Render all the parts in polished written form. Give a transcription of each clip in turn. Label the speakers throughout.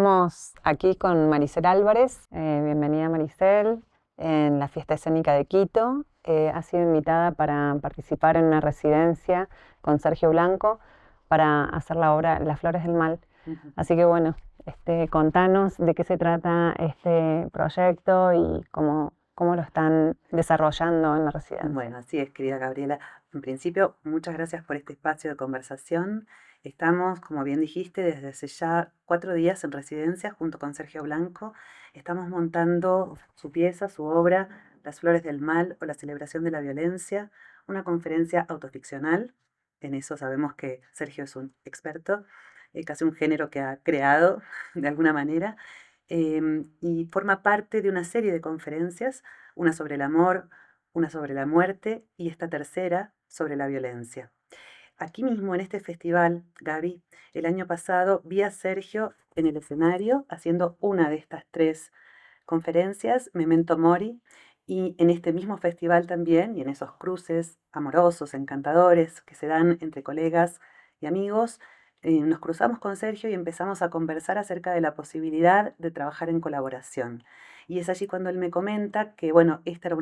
Speaker 1: Estamos aquí con Maricel Álvarez. Bienvenida, Maricel, en la fiesta escénica de Quito. Ha sido invitada para participar en una residencia con Sergio Blanco para hacer la obra Las Flores del Mal. Así que bueno, contanos de qué se trata este proyecto y cómo lo están desarrollando en la residencia.
Speaker 2: Bueno, así es, querida Gabriela. En principio, muchas gracias por este espacio de conversación. Estamos, como bien dijiste, desde hace ya 4 días en residencia junto con Sergio Blanco. Estamos montando su pieza, su obra, Las Flores del Mal o la celebración de la violencia, una conferencia autoficcional. En eso sabemos que Sergio es un experto, casi un género que ha creado de alguna manera, y forma parte de una serie de conferencias, una sobre el amor, una sobre la muerte y esta tercera sobre la violencia. Aquí mismo en este festival, Gaby, el año pasado vi a Sergio en el escenario haciendo una de estas tres conferencias, Memento Mori, y en este mismo festival también, y en esos cruces amorosos, encantadores que se dan entre colegas y amigos, nos cruzamos con Sergio y empezamos a conversar acerca de la posibilidad de trabajar en colaboración. Y es allí cuando él me comenta que, bueno, esta era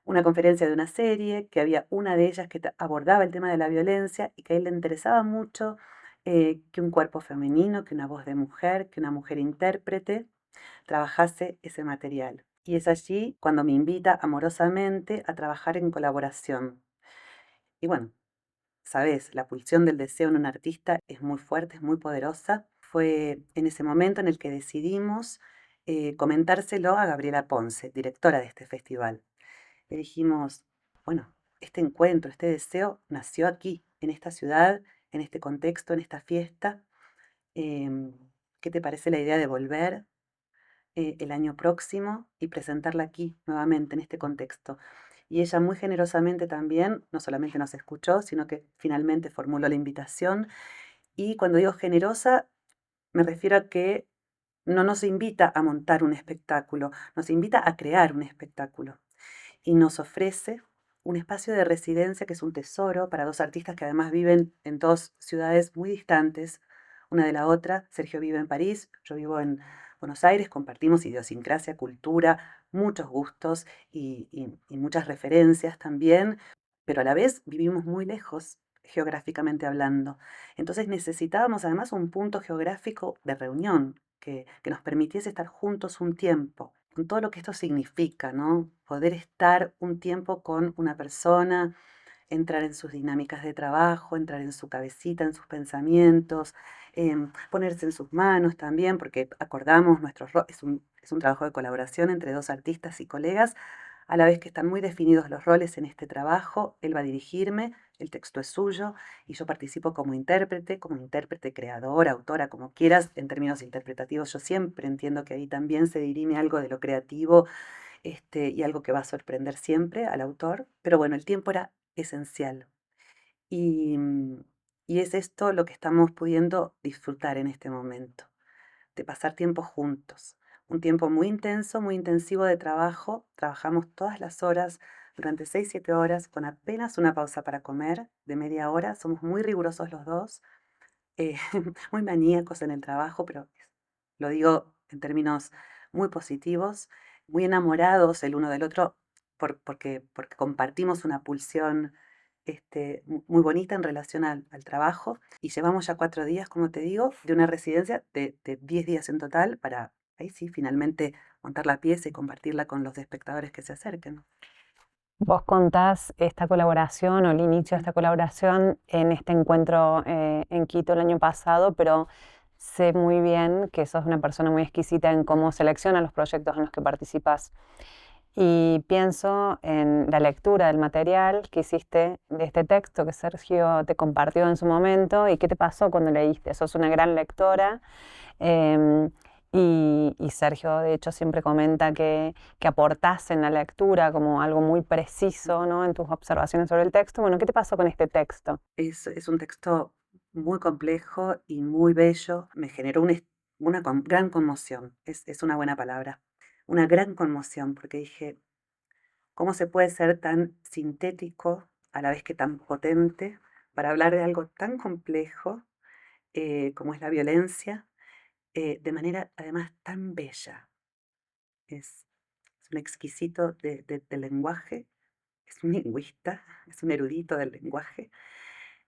Speaker 2: una conferencia de una serie, que había una de ellas que abordaba el tema de la violencia y que a él le interesaba mucho que un cuerpo femenino, que una voz de mujer, que una mujer intérprete trabajase ese material. Y es allí cuando me invita amorosamente a trabajar en colaboración. Y bueno, sabes, la pulsión del deseo en un artista es muy fuerte, es muy poderosa. Fue en ese momento en el que decidimos comentárselo a Gabriela Ponce, directora de este festival. Le dijimos, bueno, este encuentro, este deseo nació aquí, en esta ciudad, en este contexto, en esta fiesta. Em, ¿Qué te parece la idea de volver el año próximo y presentarla aquí nuevamente en este contexto? Y ella muy generosamente también, no solamente nos escuchó, sino que finalmente formuló la invitación. Y cuando digo generosa, me refiero a que no nos invita a montar un espectáculo, nos invita a crear un espectáculo. Y nos ofrece un espacio de residencia que es un tesoro para dos artistas que además viven en dos ciudades muy distantes una de la otra. Sergio vive en París, yo vivo en Buenos Aires, compartimos idiosincrasia, cultura, muchos gustos y muchas referencias también, pero a la vez vivimos muy lejos geográficamente hablando. Entonces necesitábamos además un punto geográfico de reunión que nos permitiese estar juntos un tiempo, con todo lo que esto significa, ¿no? Poder estar un tiempo con una persona, entrar en sus dinámicas de trabajo, entrar en su cabecita, en sus pensamientos, ponerse en sus manos también, porque acordamos nuestros roles, es un trabajo de colaboración entre dos artistas y colegas, a la vez que están muy definidos los roles en este trabajo. Él va a dirigirme, el texto es suyo y yo participo como intérprete, creadora, autora, como quieras, en términos interpretativos. Yo siempre entiendo que ahí también se dirime algo de lo creativo, y algo que va a sorprender siempre al autor, pero bueno, el tiempo era esencial. Y, mm, y es esto lo que estamos pudiendo disfrutar en este momento, de pasar tiempo juntos. Un tiempo muy intenso, muy intensivo de trabajo. Trabajamos todas las horas, durante 6, 7 horas, con apenas una pausa para comer de media hora. Somos muy rigurosos los dos, eh, muy maníacos en el trabajo, pero lo digo en términos muy positivos, muy enamorados el uno del otro porque compartimos una pulsión muy bonita en relación al trabajo. Y llevamos ya 4 días, como te digo, de una residencia de 10 días en total para, ahí sí, finalmente montar la pieza y compartirla con los espectadores que se acerquen.
Speaker 1: Vos contás esta colaboración o el inicio de esta colaboración en este encuentro en Quito el año pasado, pero sé muy bien que sos una persona muy exquisita en cómo selecciona los proyectos en los que participas. Y pienso en la lectura del material que hiciste de este texto que Sergio te compartió en su momento y qué te pasó cuando leíste. Sos una gran lectora. em, y Sergio, de hecho, siempre comenta que aportás en la lectura como algo muy preciso, ¿no? En tus observaciones sobre el texto. Bueno, ¿qué te pasó con este texto?
Speaker 2: Es un texto muy complejo y muy bello. Me generó una gran conmoción. Es una buena palabra. Una gran conmoción, porque dije, ¿cómo se puede ser tan sintético a la vez que tan potente para hablar de algo tan complejo como es la violencia? de manera además tan bella. Es un exquisito del lenguaje, es un lingüista, es un erudito del lenguaje.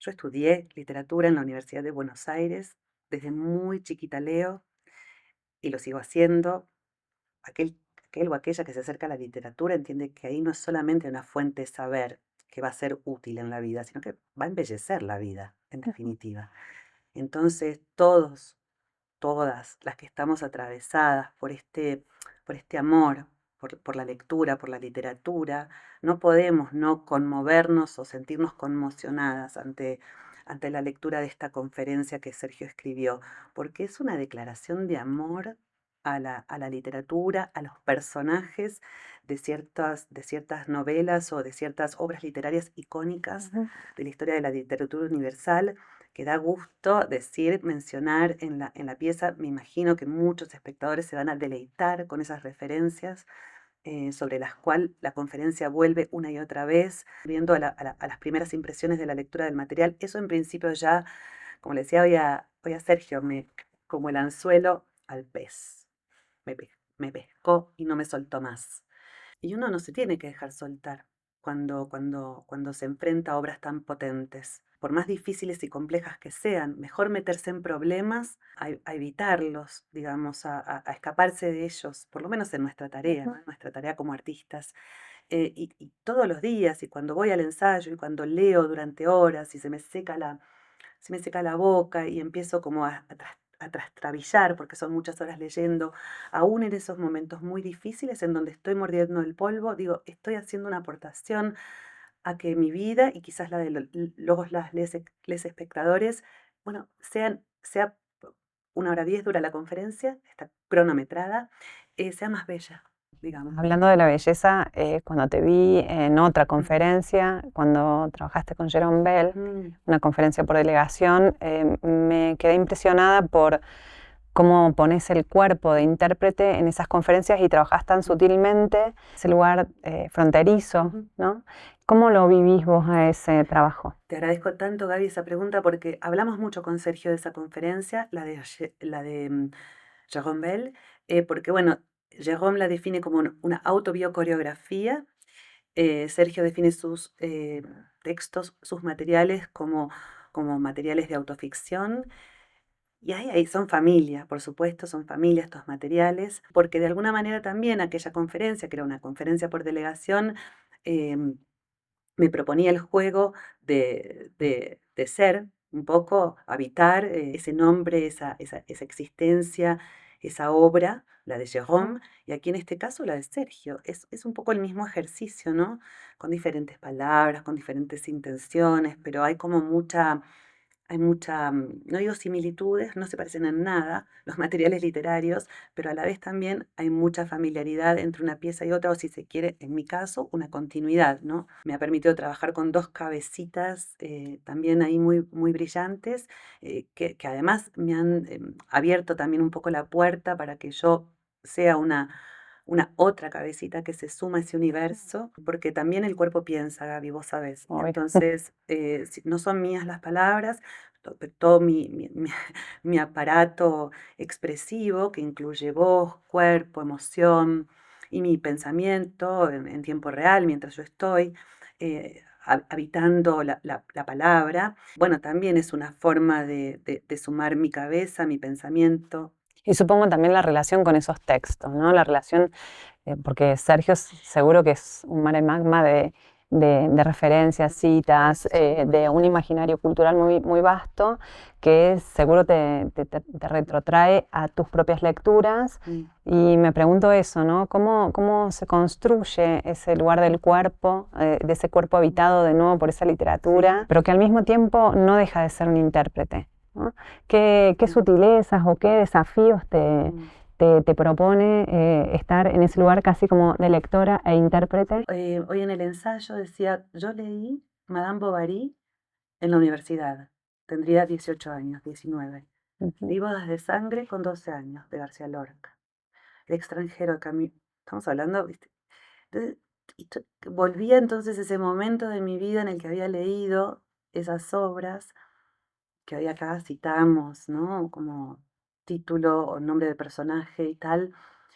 Speaker 2: Yo estudié literatura en la Universidad de Buenos Aires, desde muy chiquita leo y lo sigo haciendo. Aquel o aquella que se acerca a la literatura entiende que ahí no es solamente una fuente de saber que va a ser útil en la vida, sino que va a embellecer la vida, en definitiva. Entonces, todas las que estamos atravesadas por este amor, por la lectura, por la literatura, no podemos no conmovernos o sentirnos conmocionadas ante la lectura de esta conferencia que Sergio escribió, porque es una declaración de amor a la literatura, a los personajes de ciertas novelas o de ciertas obras literarias icónicas
Speaker 1: Ujú.
Speaker 2: de la historia de la literatura universal, que da gusto decir, mencionar en la pieza. Me imagino que muchos espectadores se van a deleitar con esas referencias, sobre las cuales la conferencia vuelve una y otra vez, viendo a las primeras impresiones de la lectura del material. Eso en principio ya, como le decía hoy a Sergio, como el anzuelo al pez. Me pescó y no me soltó más. Y uno no se tiene que dejar soltar cuando se enfrenta a obras tan potentes. Por más difíciles y complejas que sean, mejor meterse en problemas a evitarlos, digamos, a escaparse de ellos, por lo menos en nuestra tarea, ¿no? En nuestra tarea como artistas. Y todos los días, y cuando voy al ensayo, y cuando leo durante horas, y se me seca la boca y empiezo como a trastrabillar, porque son muchas horas leyendo, aún en esos momentos muy difíciles en donde estoy mordiendo el polvo, digo, estoy haciendo una aportación a que mi vida y quizás la de les espectadores, bueno, sea 1 hora 10 dura la conferencia, está cronometrada, sea más bella, digamos.
Speaker 1: Hablando de la belleza, cuando te vi en otra
Speaker 2: Mm,
Speaker 1: conferencia, cuando trabajaste con Jerome Bell,
Speaker 2: mm,
Speaker 1: una conferencia por delegación, me quedé impresionada por cómo pones el cuerpo de intérprete en esas conferencias y trabajas tan
Speaker 2: mm,
Speaker 1: sutilmente, ese lugar fronterizo,
Speaker 2: ujú.
Speaker 1: ¿no? ¿Cómo lo vivís vos a ese trabajo?
Speaker 2: Te agradezco tanto, Gaby, esa pregunta porque hablamos mucho con Sergio de esa conferencia, la de Jérôme Bell, porque bueno, Jérôme la define como una autobiocoreografía. Sergio define sus textos, sus materiales como materiales de autoficción. Y ahí son familia, por supuesto, son familia estos materiales, porque de alguna manera también aquella conferencia, que era una conferencia por delegación, em, me proponía el juego de ser un poco, habitar ese nombre, esa existencia, esa obra, la de Jérôme, y aquí en este caso la de Sergio. Es un poco el mismo ejercicio, ¿no? Con diferentes palabras, con diferentes intenciones, pero hay mucha, no digo similitudes, no se parecen en nada los materiales literarios, pero a la vez también hay mucha familiaridad entre una pieza y otra, o si se quiere, en mi caso, una continuidad, ¿no? Me ha permitido trabajar con dos cabecitas también ahí muy brillantes, que además me han abierto también un poco la puerta para que yo sea una otra cabecita que se suma a ese universo, porque también el cuerpo piensa, Gaby, vos sabés.
Speaker 1: Obvio.
Speaker 2: Entonces, no son mías las palabras, todo mi aparato expresivo, que incluye voz, cuerpo, emoción y mi pensamiento en tiempo real mientras yo estoy habitando la palabra. Bueno, también es una forma de sumar mi cabeza, mi pensamiento.
Speaker 1: Y supongo también la relación con esos textos, ¿no? La relación porque Sergio seguro que es un mare magma de referencias, citas, de un imaginario cultural muy vasto que seguro te retrotrae a tus propias lecturas.
Speaker 2: Mm.
Speaker 1: Y me pregunto eso, ¿no? ¿Cómo se construye ese lugar del cuerpo, de ese cuerpo habitado de nuevo por esa literatura, pero que al mismo tiempo no deja de ser un intérprete, ¿no? ¿Qué sutilezas o qué desafíos
Speaker 2: Mm.
Speaker 1: te propone estar en ese lugar casi como de lectora e intérprete?
Speaker 2: Hoy en el ensayo decía, yo leí Madame Bovary en la universidad. Tendría 18 años, 19.
Speaker 1: Ujú.
Speaker 2: Leí Bodas de Sangre con 12 años, de García Lorca. El extranjero de Camus. Estamos hablando, ¿viste? Entonces, volvía entonces ese momento de mi vida en el que había leído esas obras que hoy acá citamos, ¿no? Como título o nombre de personaje y tal,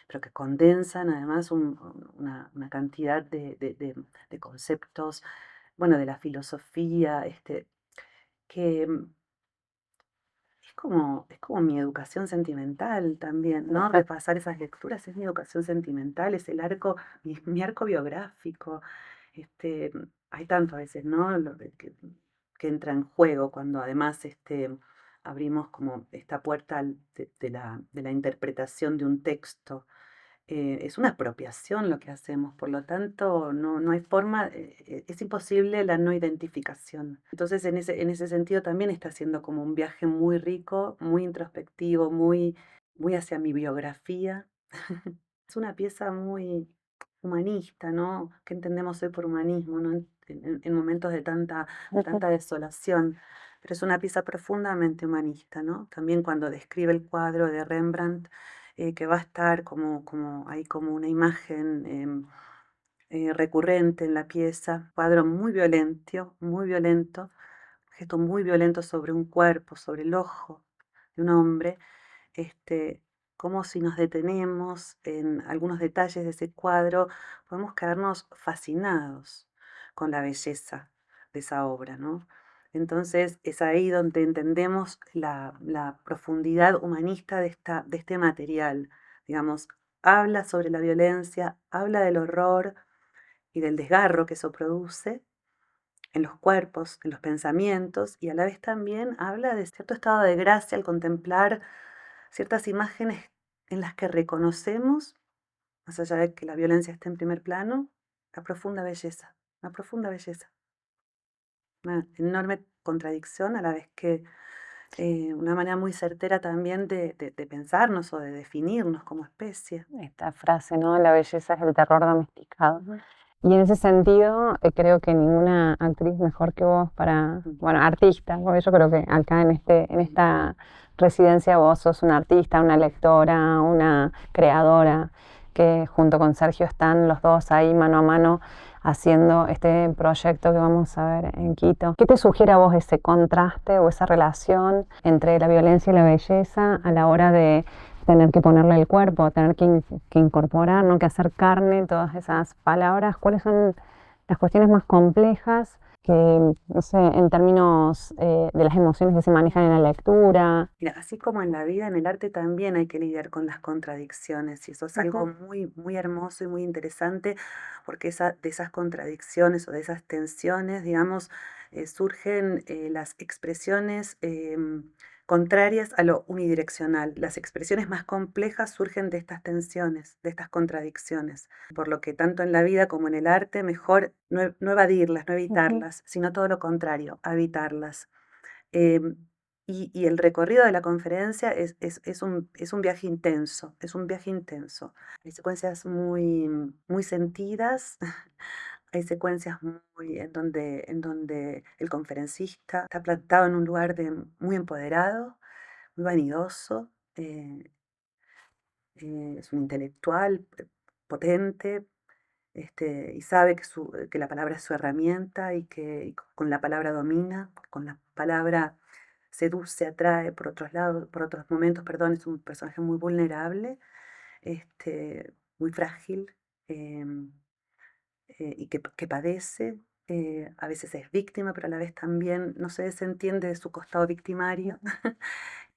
Speaker 2: pero que condensan además una cantidad de conceptos, bueno, de la filosofía, que es como mi educación sentimental también, ¿no? Repasar esas lecturas es mi educación sentimental, es el arco, mi arco biográfico. Este, hay tanto a veces, ¿no? Que entra en juego cuando además abrimos como esta puerta de la interpretación de un texto. Es una apropiación lo que hacemos, por lo tanto no hay forma, es imposible la no identificación. Entonces en ese sentido también está siendo como un viaje muy rico, muy introspectivo, muy hacia mi biografía. Es una pieza muy humanista, ¿no? ¿Qué entendemos hoy por humanismo, ¿no? En momentos de tanta desolación. Pero es una pieza profundamente humanista, ¿no? También cuando describe el cuadro de Rembrandt, que va a estar hay como una imagen recurrente en la pieza, cuadro muy violento, gesto muy violento sobre un cuerpo, sobre el ojo de un hombre, este, como si nos detenemos en algunos detalles de ese cuadro, podemos quedarnos fascinados con la belleza de esa obra, ¿no? Entonces es ahí donde entendemos la profundidad humanista de este material. Digamos, habla sobre la violencia, habla del horror y del desgarro que eso produce en los cuerpos, en los pensamientos, y a la vez también habla de cierto estado de gracia al contemplar ciertas imágenes en las que reconocemos, más allá de que la violencia esté en primer plano, la profunda belleza, una enorme contradicción a la vez que una manera muy certera también de pensarnos o de definirnos como especie.
Speaker 1: Esta frase, ¿no? La belleza es el terror domesticado. Y en ese sentido, creo que ninguna actriz mejor que vos para, bueno, artista, porque yo creo que acá en esta residencia vos sos una artista, una lectora, una creadora, que junto con Sergio están los dos ahí mano a mano haciendo este proyecto que vamos a ver en Quito. ¿Qué te sugiere a vos ese contraste o esa relación entre la violencia y la belleza a la hora de tener que ponerle el cuerpo, tener que incorporar, ¿no? Que hacer carne, todas esas palabras? ¿Cuáles son las cuestiones más complejas que, no sé, en términos de las emociones que se manejan en la lectura?
Speaker 2: Mira, así como en la vida, en el arte también hay que lidiar con las contradicciones, y eso es algo muy hermoso y muy interesante, porque de esas contradicciones o de esas tensiones, digamos, surgen las expresiones contrarias a lo unidireccional. Las expresiones más complejas surgen de estas tensiones, de estas contradicciones, por lo que tanto en la vida como en el arte, mejor no evadirlas, no evitarlas, sino todo lo contrario, habitarlas. Em, y el recorrido de la conferencia es un viaje intenso, es un viaje intenso. Hay secuencias muy sentidas, hay secuencias en donde el conferencista está plantado en un lugar muy empoderado, muy vanidoso, es un intelectual potente, y sabe que la palabra es su herramienta y que con la palabra domina, con la palabra seduce, atrae por otros lados, por otros momentos, perdón, es un personaje muy vulnerable, muy frágil, em, y que padece, a veces es víctima, pero a la vez también no se desentiende de su costado victimario.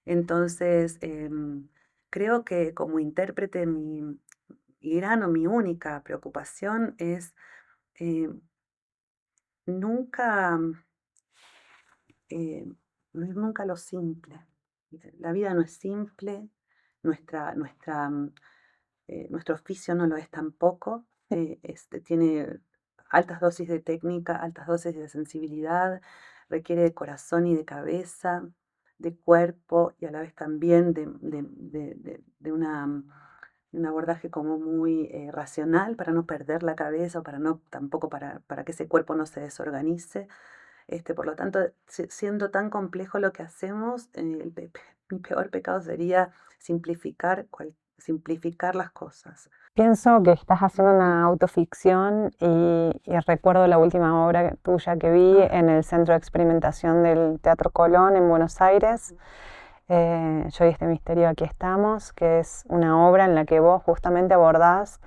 Speaker 2: Entonces, creo que como intérprete mi gran o mi única preocupación es nunca, eh, no es nunca lo simple. La vida no es simple, nuestro oficio no lo es tampoco. Tiene altas dosis de técnica, altas dosis de sensibilidad, requiere de corazón y de cabeza, de cuerpo y a la vez también de un abordaje como muy racional para no perder la cabeza o para no, tampoco para que ese cuerpo no se desorganice. Por lo tanto, siendo tan complejo lo que hacemos, mi peor pecado sería simplificar las cosas.
Speaker 1: Pienso que estás haciendo una autoficción y recuerdo la última obra tuya que vi en el Centro de Experimentación del Teatro Colón en Buenos Aires. Yo y este misterio aquí estamos, que es una obra en la que vos justamente abordás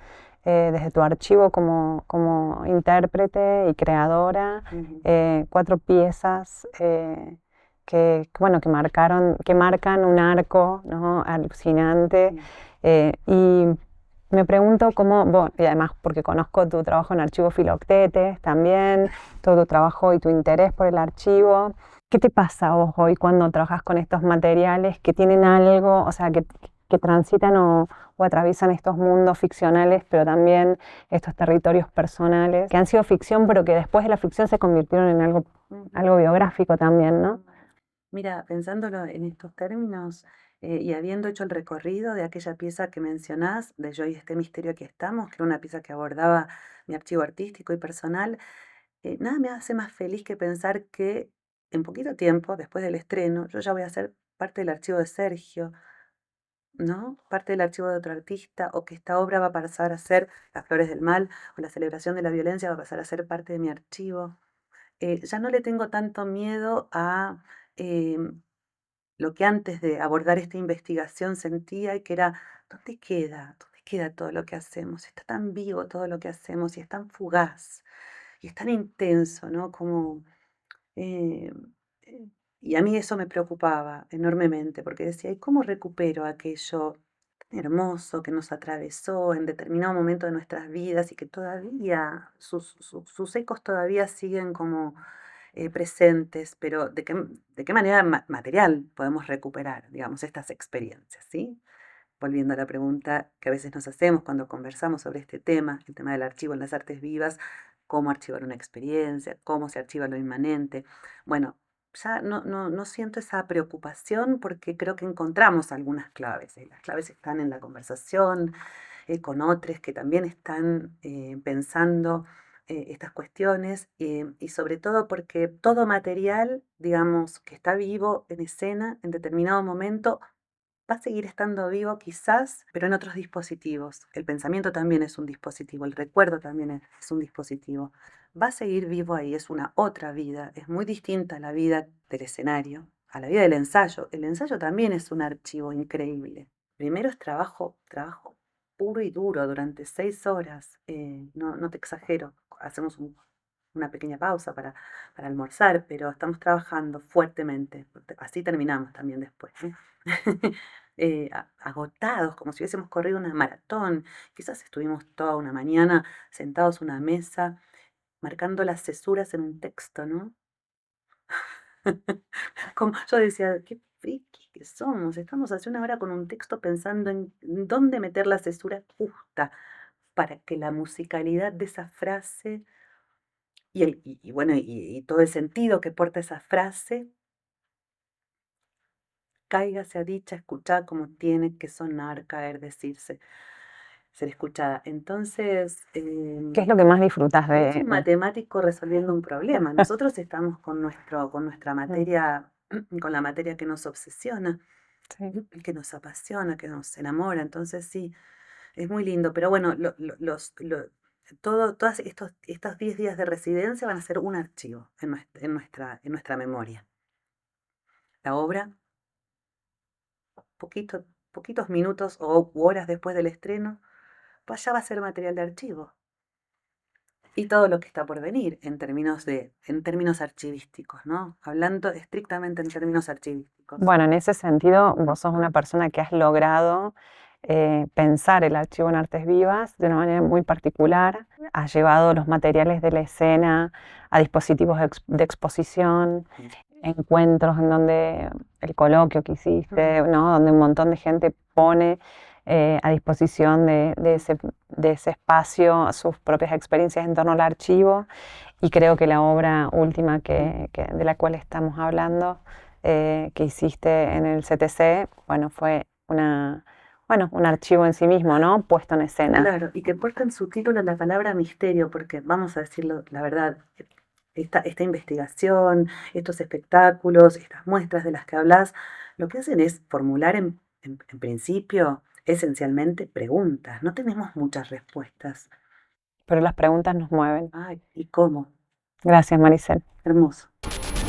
Speaker 1: desde tu archivo como intérprete y creadora, 4 piezas que marcan un arco, ¿no? Alucinante. Y me pregunto cómo, bueno, y además porque conozco tu trabajo en Archivo Filoctetes también, todo tu trabajo y tu interés por el archivo. ¿Qué te pasa a vos hoy cuando trabajas con estos materiales que tienen algo, o sea, que transitan o atraviesan estos mundos ficcionales, pero también estos territorios personales, que han sido ficción, pero que después de la ficción se convirtieron en algo biográfico también, ¿no?
Speaker 2: Mira, pensándolo en estos términos y habiendo hecho el recorrido de aquella pieza que mencionás, de Yo y este misterio que estamos, que era una pieza que abordaba mi archivo artístico y personal, nada me hace más feliz que pensar que en poquito tiempo, después del estreno, yo ya voy a ser parte del archivo de Sergio, ¿no? Parte del archivo de otro artista, o que esta obra va a pasar a ser Las Flores del Mal, o La Celebración de la Violencia va a pasar a ser parte de mi archivo. Ya no le tengo tanto miedo a lo que antes de abordar esta investigación sentía y que era, ¿dónde queda? ¿Dónde queda todo lo que hacemos? Está tan vivo todo lo que hacemos y es tan fugaz y es tan intenso, ¿no? Como, eh, eh, y a mí eso me preocupaba enormemente porque decía, ¿y cómo recupero aquello tan hermoso que nos atravesó en determinado momento de nuestras vidas y que todavía, sus ecos todavía siguen como presentes, pero de qué manera material podemos recuperar, digamos, estas experiencias, ¿sí? Volviendo a la pregunta que a veces nos hacemos cuando conversamos sobre este tema, el tema del archivo en las artes vivas, cómo archivar una experiencia, cómo se archiva lo inmanente. Bueno, ya no siento esa preocupación porque creo que encontramos algunas claves. Las claves están en la conversación, con otros que también están pensando estas cuestiones y sobre todo porque todo material, digamos, que está vivo en escena en determinado momento, va a seguir estando vivo quizás, pero en otros dispositivos. El pensamiento también es un dispositivo, el recuerdo también es un dispositivo. Va a seguir vivo ahí, es una otra vida, es muy distinta a la vida del escenario, a la vida del ensayo. El ensayo también es un archivo increíble. Primero es trabajo puro y duro durante 6 horas. No te exagero, hacemos una pequeña pausa para almorzar, pero estamos trabajando fuertemente. Así terminamos también después, ¿eh? Agotados, como si hubiésemos corrido una maratón. Quizás estuvimos toda una mañana sentados a una mesa, marcando las cesuras en un texto, ¿no? Como yo decía, qué friki que somos. Estamos hace una hora con un texto pensando en dónde meter la cesura justa para que la musicalidad de esa frase bueno, y todo el sentido que porta esa frase caiga, sea dicha, escuchada como tiene que sonar, caer, decirse, ser escuchada. Entonces,
Speaker 1: ¿Qué es lo que más disfrutas
Speaker 2: es
Speaker 1: de?
Speaker 2: un matemático resolviendo un problema. Nosotros estamos con nuestra materia, con la materia que nos obsesiona,
Speaker 1: Sí.
Speaker 2: que nos apasiona, que nos enamora. Entonces, sí, es muy lindo. Pero bueno, todos estos 10 días de residencia van a ser un archivo en nuestra memoria. La obra poquitos minutos o horas después del estreno, pues ya va a ser material de archivo. Y todo lo que está por venir en términos archivísticos, ¿no? Hablando estrictamente en términos archivísticos.
Speaker 1: Bueno, en ese sentido, vos sos una persona que has logrado pensar el archivo en artes vivas de una manera muy particular. Has llevado los materiales de la escena a dispositivos de exposición, encuentros en donde el coloquio que hiciste, ¿no? Donde un montón de gente pone a disposición de ese espacio sus propias experiencias en torno al archivo. Y creo que la obra última de la cual estamos hablando, que hiciste en el CTC, bueno, fue un archivo en sí mismo, ¿no? Puesto en escena.
Speaker 2: Claro, y que porta en su título la palabra misterio, porque vamos a decirlo, la verdad, esta investigación, estos espectáculos, estas muestras de las que hablas, lo que hacen es formular en principio, esencialmente, preguntas. No tenemos muchas respuestas.
Speaker 1: Pero las preguntas nos mueven.
Speaker 2: Ay, ¿y cómo?
Speaker 1: Gracias, Maricel.
Speaker 2: Hermoso.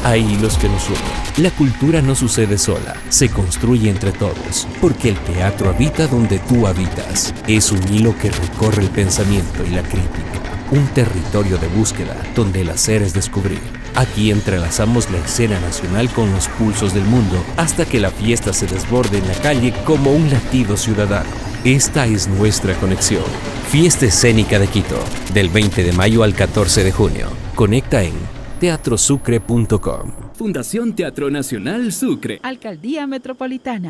Speaker 3: Hay hilos que nos unen. La cultura no sucede sola, se construye entre todos, porque el teatro habita donde tú habitas. Es un hilo que recorre el pensamiento y la crítica. Un territorio de búsqueda donde el hacer es descubrir. Aquí entrelazamos la escena nacional con los pulsos del mundo hasta que la fiesta se desborde en la calle como un latido ciudadano. Esta es nuestra conexión. Fiesta Escénica de Quito, del 20 de mayo al 14 de junio. Conecta en teatrosucre.com.
Speaker 4: Fundación Teatro Nacional Sucre.
Speaker 5: Alcaldía Metropolitana.